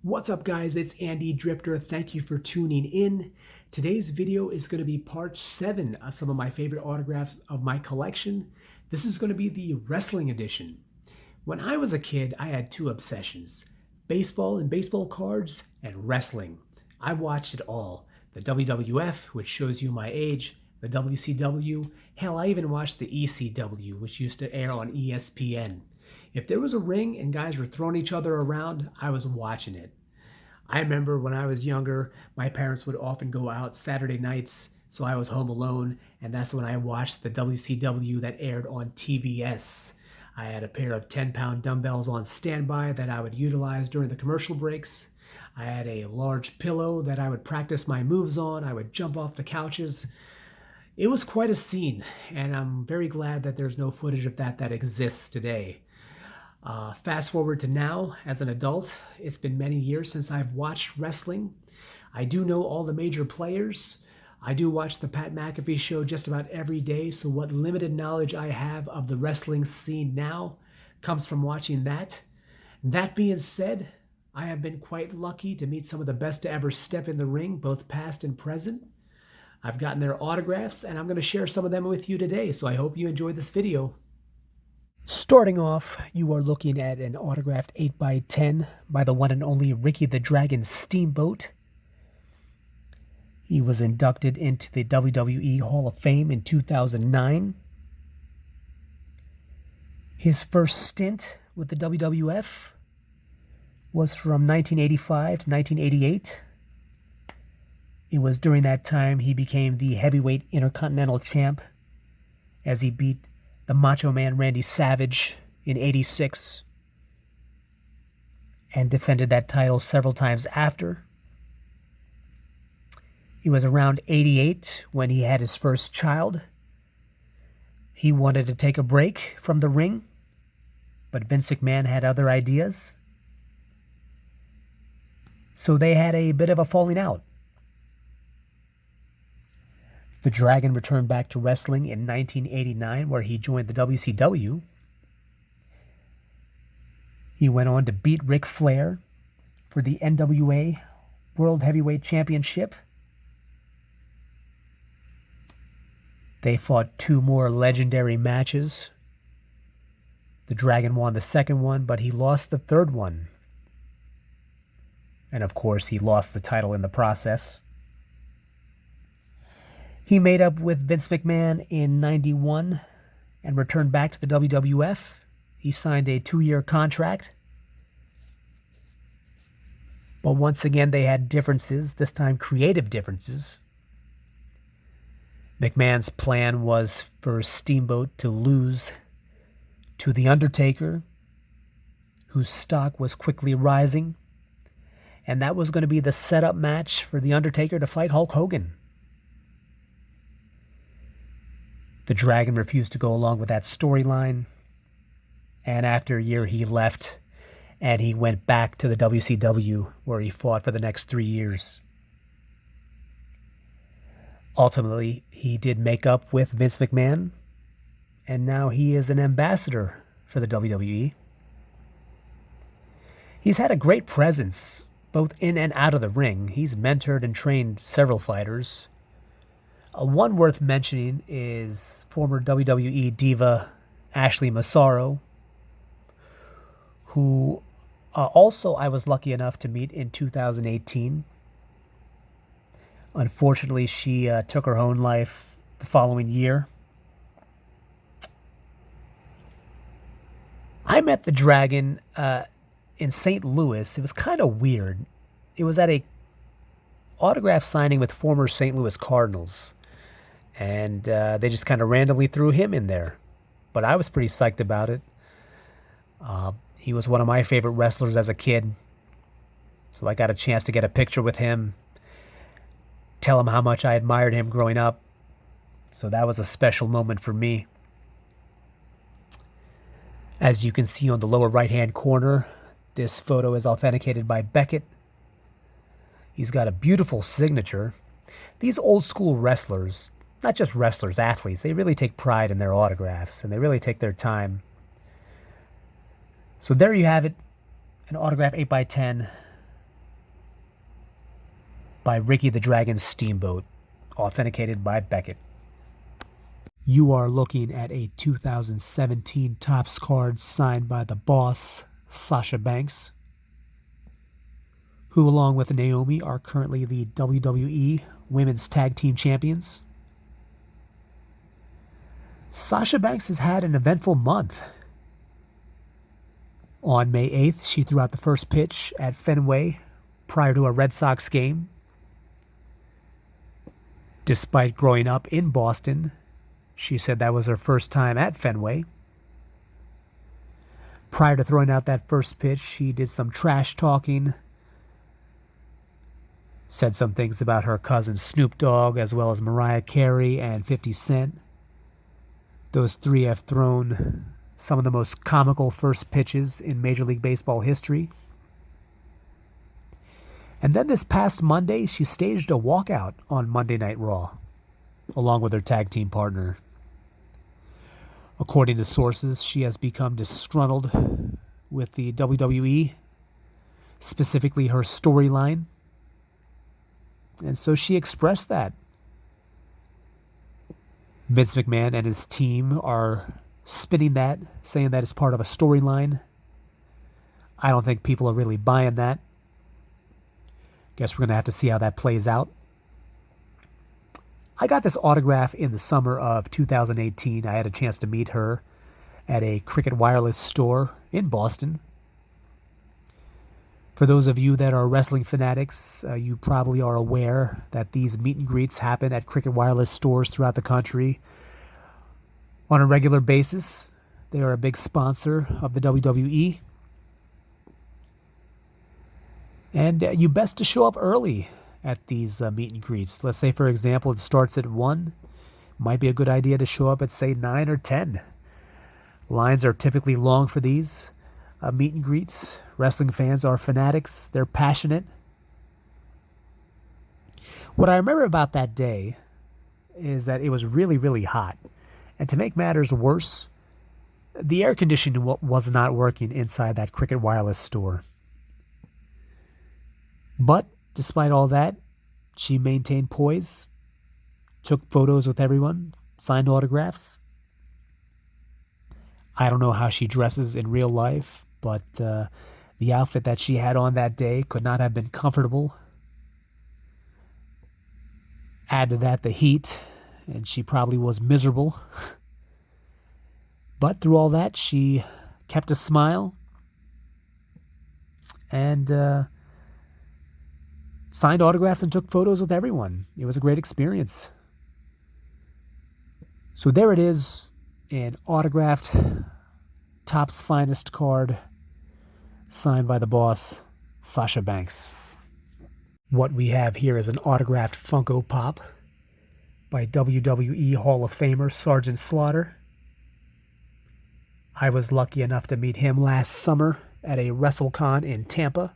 What's up, guys? It's Andy Drifter. Thank you for tuning in. Today's video is going to be part 7 of some of my favorite autographs of my collection. This is going to be the wrestling edition. When I was a kid, I had two obsessions: baseball and baseball cards, and wrestling. I watched it all. The WWF, which shows you my age, the WCW, hell, I even watched the ECW, which used to air on ESPN. If there was a ring and guys were throwing each other around, I was watching it. I remember when I was younger, my parents would often go out Saturday nights, so I was home alone, and that's when I watched the WCW that aired on TBS. I had a pair of 10-pound dumbbells on standby that I would utilize during the commercial breaks. I had a large pillow that I would practice my moves on. I would jump off the couches. It was quite a scene, and I'm very glad that there's no footage of that exists today. Fast forward to now, as an adult, it's been many years since I've watched wrestling. I do know all the major players. I do watch the Pat McAfee show just about every day, so what limited knowledge I have of the wrestling scene now comes from watching that. That being said, I have been quite lucky to meet some of the best to ever step in the ring, both past and present. I've gotten their autographs, and I'm going to share some of them with you today, so I hope you enjoy this video. Starting off, you are looking at an autographed 8x10 by the one and only Ricky the Dragon Steamboat. He was inducted into the WWE Hall of Fame in 2009. His first stint with the WWF was from 1985 to 1988. It was during that time he became the heavyweight intercontinental champ as he beat the Macho Man Randy Savage in '86 and defended that title several times after. It was around '88 when he had his first child. He wanted to take a break from the ring, but Vince McMahon had other ideas. So they had a bit of a falling out. The Dragon returned back to wrestling in 1989, where he joined the WCW. He went on to beat Ric Flair for the NWA World Heavyweight Championship. They fought two more legendary matches. The Dragon won the second one, but he lost the third one. And of course, he lost the title in the process. He made up with Vince McMahon in '91 and returned back to the WWF. He signed a 2-year contract. But once again, they had differences, this time creative differences. McMahon's plan was for Steamboat to lose to The Undertaker, whose stock was quickly rising. And that was going to be the setup match for The Undertaker to fight Hulk Hogan. The Dragon refused to go along with that storyline, and after a year he left, and he went back to the WCW, where he fought for the next 3 years. Ultimately, he did make up with Vince McMahon, and now he is an ambassador for the WWE. He's had a great presence, both in and out of the ring. He's mentored and trained several fighters. One worth mentioning is former WWE diva Ashley Massaro, who also I was lucky enough to meet in 2018. Unfortunately, she took her own life the following year. I met the Dragon in St. Louis. It was kind of weird. It was at a autograph signing with former St. Louis Cardinals. And they just kind of randomly threw him in there. But I was pretty psyched about it. He was one of my favorite wrestlers as a kid. So I got a chance to get a picture with him, tell him how much I admired him growing up. So that was a special moment for me. As you can see on the lower right-hand corner, this photo is authenticated by Beckett. He's got a beautiful signature. These old school wrestlers, not just wrestlers, athletes, they really take pride in their autographs, and they really take their time. So there you have it, an autograph 8x10 by Ricky the Dragon Steamboat, authenticated by Beckett. You are looking at a 2017 Topps card signed by the boss, Sasha Banks, who along with Naomi are currently the WWE Women's Tag Team Champions. Sasha Banks has had an eventful month. On May 8th, she threw out the first pitch at Fenway prior to a Red Sox game. Despite growing up in Boston, she said that was her first time at Fenway. Prior to throwing out that first pitch, she did some trash talking, said some things about her cousin Snoop Dogg, as well as Mariah Carey and 50 Cent. Those three have thrown some of the most comical first pitches in Major League Baseball history. And then this past Monday, she staged a walkout on Monday Night Raw, along with her tag team partner. According to sources, she has become disgruntled with the WWE, specifically her storyline. And so she expressed that. Vince McMahon and his team are spinning that, saying that it's part of a storyline. I don't think people are really buying that. Guess we're going to have to see how that plays out. I got this autograph in the summer of 2018. I had a chance to meet her at a Cricket Wireless store in Boston. For those of you that are wrestling fanatics, you probably are aware that these meet and greets happen at Cricket Wireless stores throughout the country on a regular basis. They are a big sponsor of the WWE. And you best to show up early at these meet and greets. Let's say, for example, it starts at 1. Might be a good idea to show up at, say, 9 or 10. Lines are typically long for these meet and greets. Wrestling fans are fanatics. They're passionate. What I remember about that day is that it was really, really hot. And to make matters worse, the air conditioning was not working inside that Cricket Wireless store. But despite all that, she maintained poise, took photos with everyone, signed autographs. I don't know how she dresses in real life, but the outfit that she had on that day could not have been comfortable. Add to that the heat, and she probably was miserable. But through all that, she kept a smile and signed autographs and took photos with everyone. It was a great experience. So there it is, an autographed Topps Finest card signed by the boss, Sasha Banks. What we have here is an autographed Funko Pop by WWE Hall of Famer Sgt Slaughter. I was lucky enough to meet him last summer at a WrestleCon in Tampa.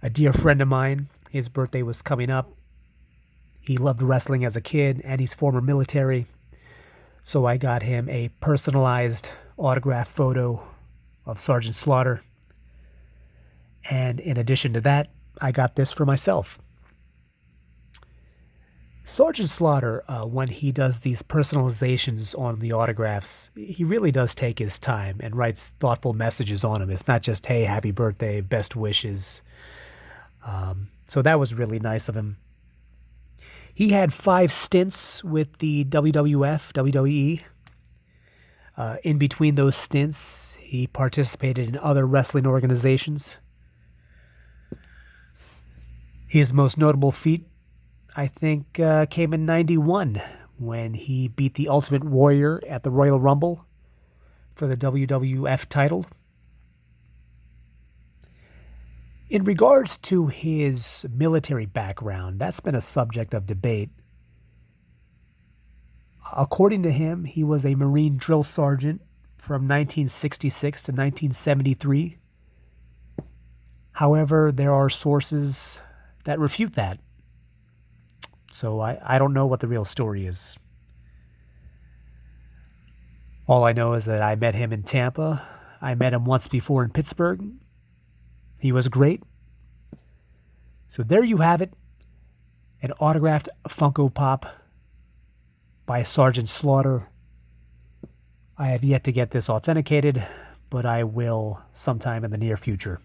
A dear friend of mine, his birthday was coming up. He loved wrestling as a kid, and he's former military. So I got him a personalized autograph photo of Sgt Slaughter. And in addition to that, I got this for myself. Sgt Slaughter, when he does these personalizations on the autographs, he really does take his time and writes thoughtful messages on them. It's not just, hey, happy birthday, best wishes. So that was really nice of him. He had 5 stints with the WWF, WWE. In between those stints, he participated in other wrestling organizations. His most notable feat, I think, came in 91 when he beat the Ultimate Warrior at the Royal Rumble for the WWF title. In regards to his military background, that's been a subject of debate. According to him, he was a Marine drill sergeant from 1966 to 1973. However, there are sources that refute that. So I don't know what the real story is. All I know is that I met him in Tampa. I met him once before in Pittsburgh. He was great. So there you have it, an autographed Funko Pop by Sgt Slaughter. I have yet to get this authenticated, but I will sometime in the near future.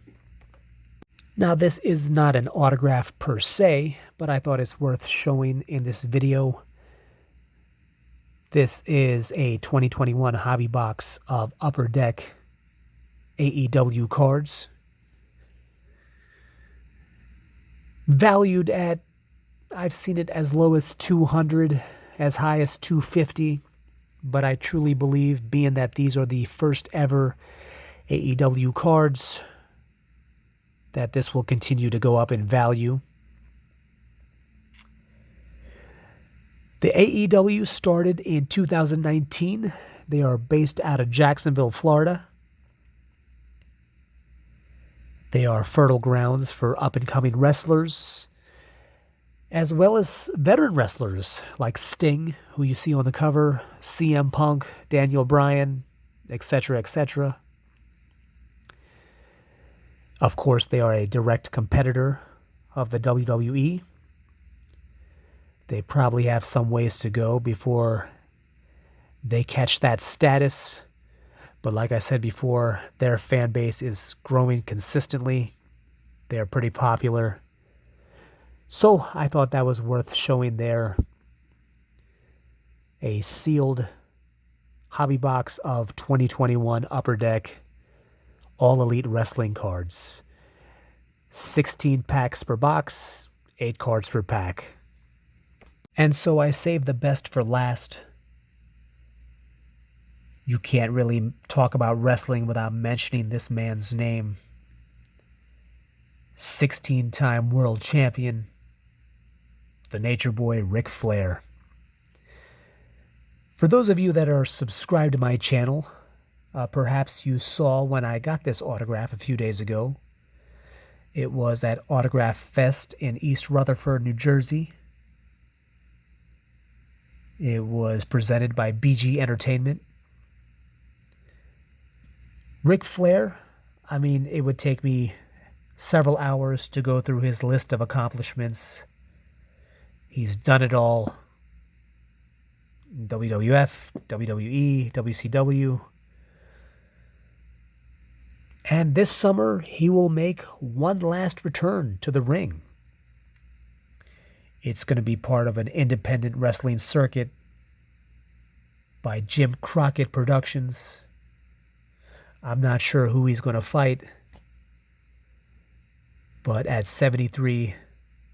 Now, this is not an autograph per se, but I thought it's worth showing in this video. This is a 2021 hobby box of Upper Deck AEW cards. Valued at, I've seen it as low as $200, as high as $250. But I truly believe, being that these are the first ever AEW cards, that this will continue to go up in value. The AEW started in 2019. They are based out of Jacksonville, Florida. They are fertile grounds for up-and-coming wrestlers, as well as veteran wrestlers like Sting, who you see on the cover, CM Punk, Daniel Bryan, etc., etc. Of course, they are a direct competitor of the WWE. They probably have some ways to go before they catch that status. But like I said before, their fan base is growing consistently. They are pretty popular. So I thought that was worth showing there. A sealed hobby box of 2021 Upper Deck All Elite Wrestling cards. 16 packs per box, 8 cards per pack. And so I saved the best for last. You can't really talk about wrestling without mentioning this man's name. 16-time world champion, the Nature Boy Ric Flair. For those of you that are subscribed to my channel, perhaps you saw when I got this autograph a few days ago. It was at Autograph Fest in East Rutherford, New Jersey. It was presented by BG Entertainment. Ric Flair, I mean, it would take me several hours to go through his list of accomplishments. He's done it all. WWF, WWE, WCW. And this summer, he will make one last return to the ring. It's going to be part of an independent wrestling circuit by Jim Crockett Productions. I'm not sure who he's going to fight, but at 73,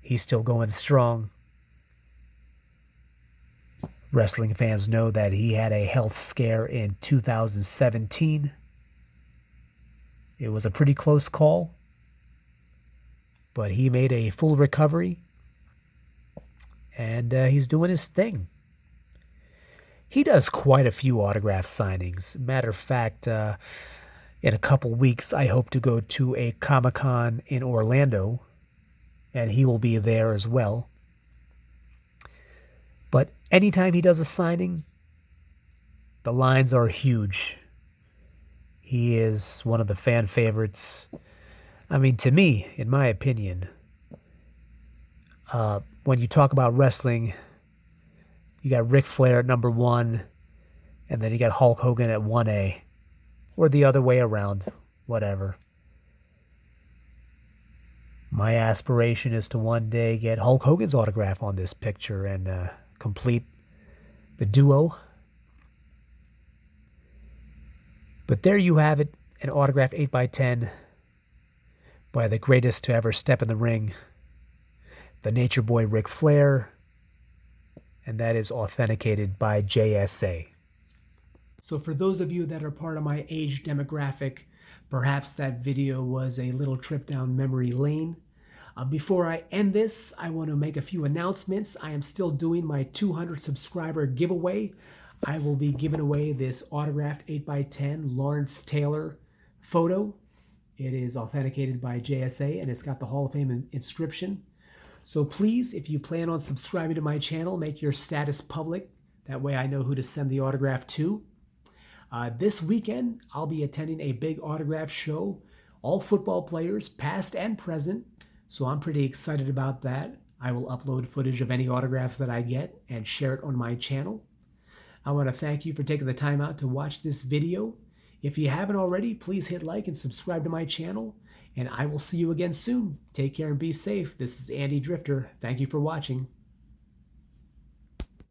he's still going strong. Wrestling fans know that he had a health scare in 2017. It was a pretty close call, but he made a full recovery, and he's doing his thing. He does quite a few autograph signings. Matter of fact, in a couple weeks, I hope to go to a Comic-Con in Orlando, and he will be there as well. But anytime he does a signing, the lines are huge. He is one of the fan favorites. I mean, to me, in my opinion, when you talk about wrestling, you got Ric Flair at number 1, and then you got Hulk Hogan at 1A. Or the other way around, whatever. My aspiration is to one day get Hulk Hogan's autograph on this picture and complete the duo. But there you have it, an autograph 8x10 by the greatest to ever step in the ring, the Nature Boy Ric Flair, and that is authenticated by JSA. So for those of you that are part of my age demographic, perhaps that video was a little trip down memory lane. Before I end this, I want to make a few announcements. I am still doing my 200 subscriber giveaway. I will be giving away this autographed 8x10 Lawrence Taylor photo. It is authenticated by JSA, and it's got the Hall of Fame inscription. So please, if you plan on subscribing to my channel, make your status public. That way I know who to send the autograph to. This weekend, I'll be attending a big autograph show. All football players, past and present. So I'm pretty excited about that. I will upload footage of any autographs that I get and share it on my channel. I want to thank you for taking the time out to watch this video. If you haven't already, please hit like and subscribe to my channel, and I will see you again soon. Take care and be safe. This is Andy Drifter. Thank you for watching.